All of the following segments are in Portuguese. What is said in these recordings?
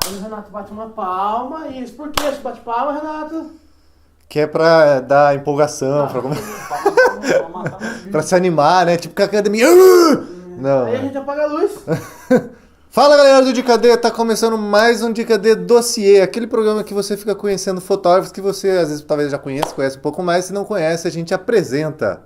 Aí o Renato bate uma palma e por que você bate palma, Renato? Que é pra dar empolgação, pra se animar, né? Tipo que a academia. Não, Aí a gente apaga a luz. Fala galera do Dica D, tá começando mais um Dica D Dossiê, aquele programa que você fica conhecendo fotógrafos que você às vezes talvez já conhece um pouco mais, se não conhece a gente apresenta.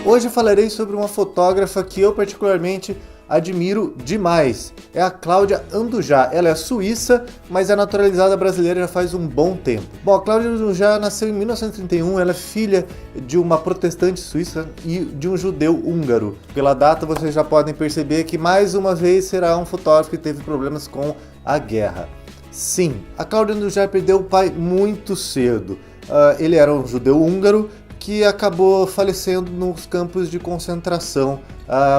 Hoje eu falarei sobre uma fotógrafa que eu particularmente admiro demais. É a Cláudia Andujá. Ela é suíça, mas é naturalizada brasileira já faz um bom tempo. Bom, a Cláudia Andujá nasceu em 1931, ela é filha de uma protestante suíça e de um judeu húngaro. Pela data vocês já podem perceber que mais uma vez será um fotógrafo que teve problemas com a guerra. Sim, a Cláudia Andujá perdeu o pai muito cedo. Ele era um judeu húngaro que acabou falecendo nos campos de concentração,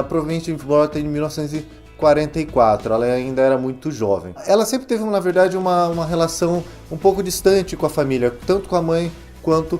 provavelmente em volta de 1944, ela ainda era muito jovem. Ela sempre teve, na verdade, uma relação um pouco distante com a família, tanto com a mãe quanto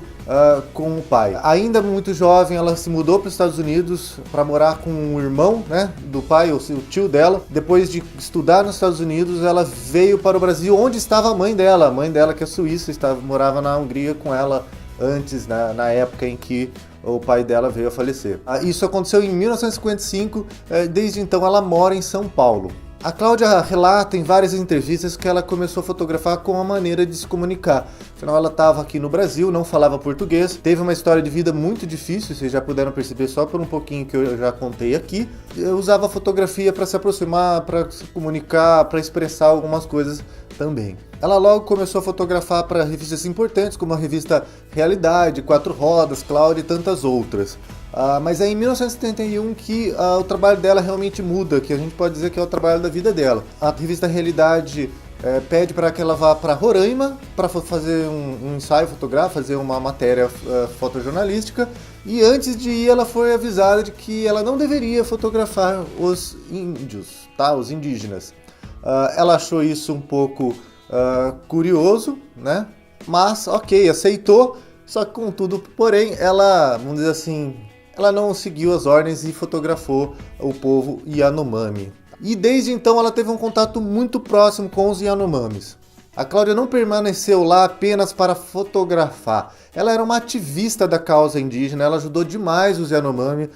com o pai. Ainda muito jovem, ela se mudou para os Estados Unidos para morar com um irmão, né, do pai, o tio dela. Depois de estudar nos Estados Unidos, ela veio para o Brasil, onde estava a mãe dela, que é suíça, morava na Hungria com ela antes, na época em que o pai dela veio a falecer. Isso aconteceu em 1955, desde então ela mora em São Paulo. A Cláudia relata em várias entrevistas que ela começou a fotografar com a maneira de se comunicar. Afinal, ela estava aqui no Brasil, não falava português, teve uma história de vida muito difícil, vocês já puderam perceber só por um pouquinho que eu já contei aqui. Eu usava a fotografia para se aproximar, para se comunicar, para expressar algumas coisas também. Ela logo começou a fotografar para revistas importantes, como a revista Realidade, Quatro Rodas, Cláudia e tantas outras. Mas é em 1971 que o trabalho dela realmente muda, que a gente pode dizer que é o trabalho da vida dela. A revista Realidade pede para que ela vá para Roraima para fazer um ensaio fotográfico, fazer uma matéria fotojornalística, e antes de ir ela foi avisada de que ela não deveria fotografar os índios, tá? Os indígenas. Ela achou isso um pouco curioso, né? Mas ok, aceitou, só que contudo, porém, ela, vamos dizer assim, ela não seguiu as ordens e fotografou o povo Yanomami. E desde então ela teve um contato muito próximo com os Yanomamis. A Cláudia não permaneceu lá apenas para fotografar. Ela era uma ativista da causa indígena, ela ajudou demais os Yanomami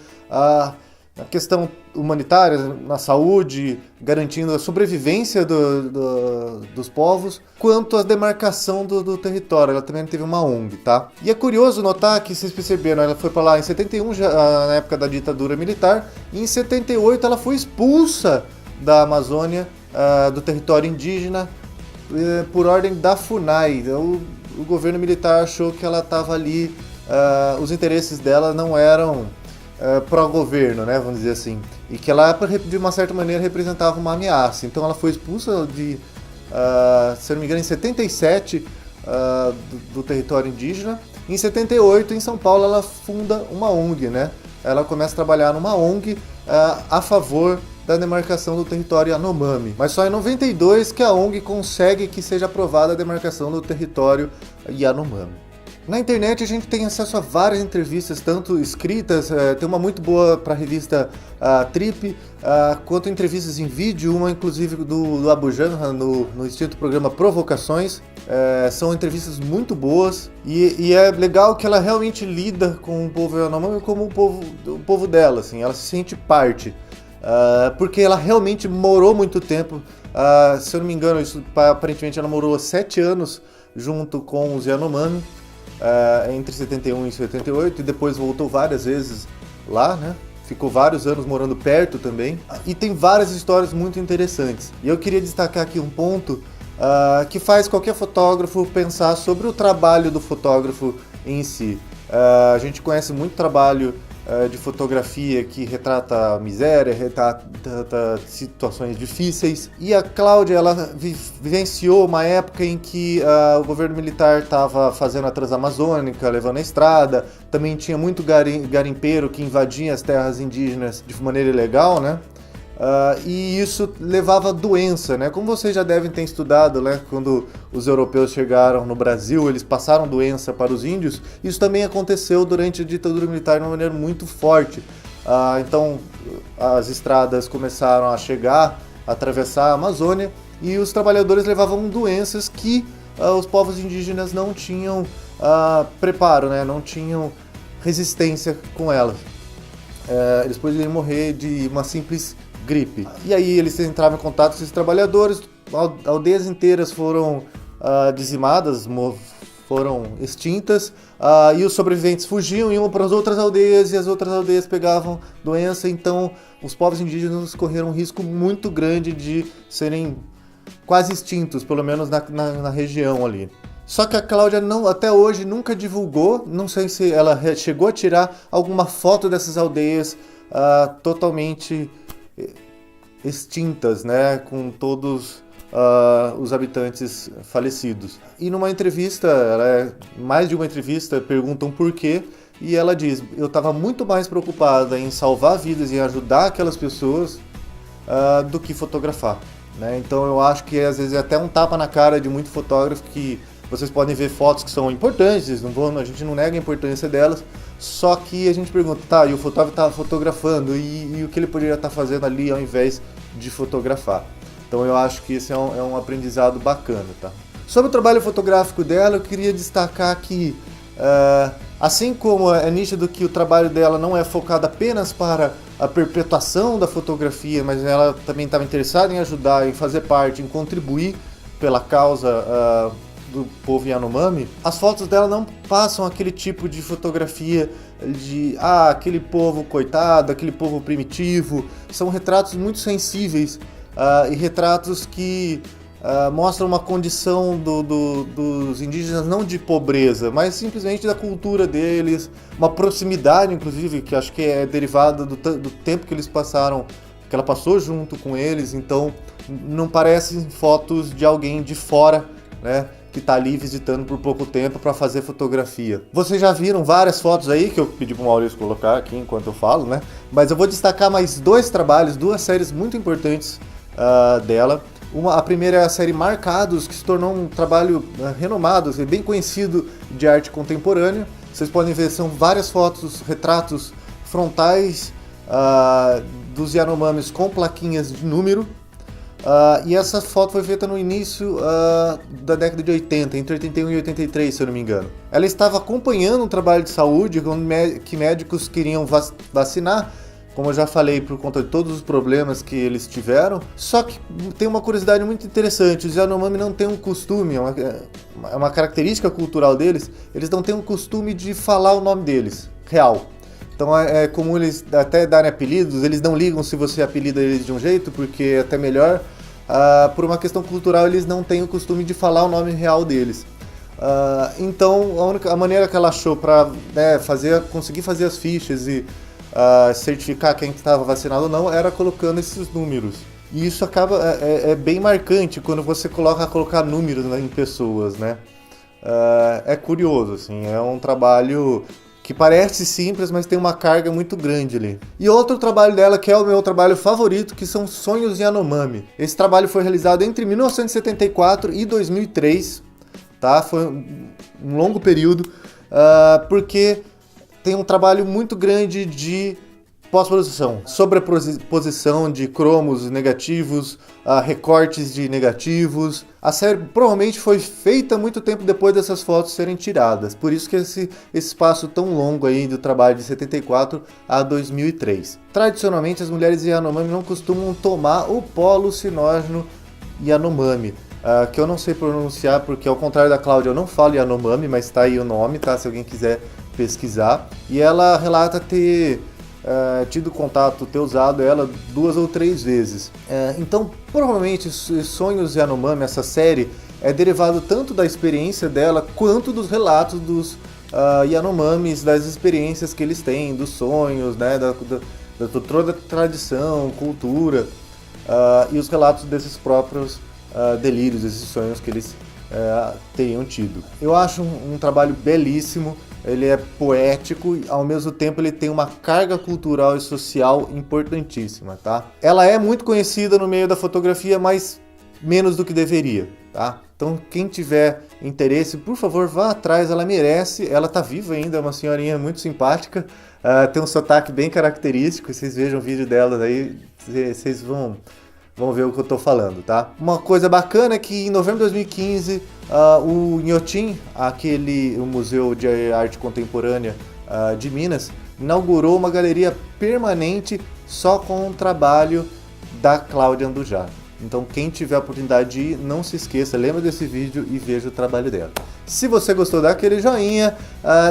na questão humanitária, na saúde, garantindo a sobrevivência dos povos, quanto a demarcação do território. Ela também teve uma ONG, tá? E é curioso notar que, vocês perceberam, ela foi para lá em 71, já, na época da ditadura militar, e em 78 ela foi expulsa da Amazônia, do território indígena, por ordem da FUNAI. O governo militar achou que ela estava ali, os interesses dela não eram pró-governo, né, vamos dizer assim, e que ela, de uma certa maneira, representava uma ameaça. Então ela foi expulsa se eu não me engano, em 77 do território indígena. Em 78, em São Paulo, ela funda uma ONG, né? Ela começa a trabalhar numa ONG a favor da demarcação do território Yanomami. Mas só em 92 que a ONG consegue que seja aprovada a demarcação do território Yanomami. Na internet a gente tem acesso a várias entrevistas, tanto escritas, tem uma muito boa para a revista Trip, quanto entrevistas em vídeo, uma inclusive do Abu Janra no extinto programa Provocações. São entrevistas muito boas e é legal que ela realmente lida com o povo Yanomami como o povo dela, assim, ela se sente parte, porque ela realmente morou muito tempo, se eu não me engano, aparentemente ela morou 7 anos junto com os Yanomami, entre 71 e 78, e depois voltou várias vezes lá, né? Ficou vários anos morando perto também, e tem várias histórias muito interessantes. E eu queria destacar aqui um ponto que faz qualquer fotógrafo pensar sobre o trabalho do fotógrafo em si. A gente conhece muito trabalho de fotografia que retrata a miséria, retrata situações difíceis. E a Cláudia, ela vivenciou uma época em que o governo militar estava fazendo a Transamazônica, levando a estrada. Também tinha muito garimpeiro que invadia as terras indígenas de maneira ilegal, né? E isso levava a doença, né? Como vocês já devem ter estudado, né? Quando os europeus chegaram no Brasil, eles passaram doença para os índios. Isso também aconteceu durante a ditadura militar de uma maneira muito forte. Então as estradas começaram a chegar, a atravessar a Amazônia, e os trabalhadores levavam doenças que os povos indígenas não tinham preparo, né? Não tinham resistência com elas. Eles poderiam morrer de uma simples gripe. E aí eles entravam em contato com esses trabalhadores, aldeias inteiras foram dizimadas, foram extintas, e os sobreviventes fugiam, iam para as outras aldeias, e as outras aldeias pegavam doença. Então os povos indígenas correram um risco muito grande de serem quase extintos, pelo menos na região ali. Só que a Cláudia até hoje nunca divulgou, não sei se ela chegou a tirar alguma foto dessas aldeias totalmente extintas, né, com todos os habitantes falecidos. E numa entrevista, mais de uma entrevista, perguntam por quê, e ela diz: eu estava muito mais preocupada em salvar vidas e ajudar aquelas pessoas do que fotografar, né? Então eu acho que às vezes é até um tapa na cara de muito fotógrafo, que vocês podem ver fotos que são importantes, a gente não nega a importância delas, só que a gente pergunta, tá, e o fotógrafo está fotografando, e o que ele poderia estar fazendo ali ao invés de fotografar? Então eu acho que esse é um aprendizado bacana, tá? Sobre o trabalho fotográfico dela, eu queria destacar que, assim como é nítido que o trabalho dela não é focado apenas para a perpetuação da fotografia, mas ela também estava interessada em ajudar, em fazer parte, em contribuir pela causa do povo Yanomami, as fotos dela não passam aquele tipo de fotografia de aquele povo coitado, aquele povo primitivo. São retratos muito sensíveis e retratos que mostram uma condição dos indígenas não de pobreza, mas simplesmente da cultura deles, uma proximidade, inclusive, que acho que é derivada do tempo que eles passaram, que ela passou junto com eles. Então não parecem fotos de alguém de fora, né, que está ali visitando por pouco tempo para fazer fotografia. Vocês já viram várias fotos aí, que eu pedi para o Maurício colocar aqui enquanto eu falo, né? Mas eu vou destacar mais duas séries muito importantes dela. A primeira é a série Marcados, que se tornou um trabalho renomado, bem conhecido de arte contemporânea. Vocês podem ver, são várias fotos, retratos frontais dos Yanomamis com plaquinhas de número. E essa foto foi feita no início da década de 80, entre 81 e 83, se eu não me engano. Ela estava acompanhando um trabalho de saúde que médicos queriam vacinar, como eu já falei, por conta de todos os problemas que eles tiveram. Só que tem uma curiosidade muito interessante: os Yanomami não têm um costume, é uma característica cultural deles, eles não têm um costume de falar o nome deles, real. Então é comum eles até darem apelidos, eles não ligam se você apelida eles de um jeito, porque é até melhor. Por uma questão cultural, eles não têm o costume de falar o nome real deles. Então a maneira que ela achou para conseguir fazer as fichas e certificar quem estava vacinado ou não era colocando esses números. E isso é bem marcante quando você colocar números em pessoas, né? É curioso, assim, é um trabalho que parece simples, mas tem uma carga muito grande ali. E outro trabalho dela, que é o meu trabalho favorito, que são Sonhos Yanomami. Esse trabalho foi realizado entre 1974 e 2003, tá? Foi um longo período, porque tem um trabalho muito grande de pós-produção, sobreposição de cromos negativos, recortes de negativos. A série provavelmente foi feita muito tempo depois dessas fotos serem tiradas, por isso que esse espaço tão longo aí do trabalho de 74 a 2003. Tradicionalmente, as mulheres Yanomami não costumam tomar o pó-alucinógeno Yanomami, que eu não sei pronunciar, porque ao contrário da Cláudia eu não falo Yanomami, mas tá aí o nome, tá? Se alguém quiser pesquisar. E ela relata ter tido contato, ter usado ela 2 ou 3 vezes. Então, provavelmente, Sonhos Yanomami, essa série, é derivado tanto da experiência dela, quanto dos relatos dos Yanomamis, das experiências que eles têm, dos sonhos, né, da toda a tradição, cultura, e os relatos desses próprios delírios, esses sonhos que eles teriam tido. Eu acho um trabalho belíssimo. Ele é poético e, ao mesmo tempo, ele tem uma carga cultural e social importantíssima, tá? Ela é muito conhecida no meio da fotografia, mas menos do que deveria, tá? Então, quem tiver interesse, por favor, vá atrás, ela merece. Ela tá viva ainda, é uma senhorinha muito simpática, Tem um sotaque bem característico, vocês vejam o vídeo delas aí, vocês vão ver o que eu tô falando, tá? Uma coisa bacana é que em novembro de 2015, o Inhotim, o Museu de Arte Contemporânea de Minas, inaugurou uma galeria permanente só com o trabalho da Cláudia Andujá. Então quem tiver a oportunidade de ir, não se esqueça, lembra desse vídeo e veja o trabalho dela. Se você gostou, dá aquele joinha,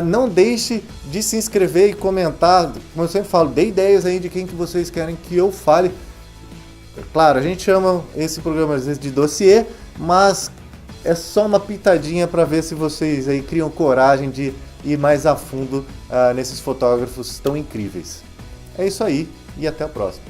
não deixe de se inscrever e comentar, como eu sempre falo, dê ideias aí de quem que vocês querem que eu fale. Claro, a gente chama esse programa às vezes de dossiê, mas é só uma pitadinha para ver se vocês aí criam coragem de ir mais a fundo nesses fotógrafos tão incríveis. É isso aí e até a próxima.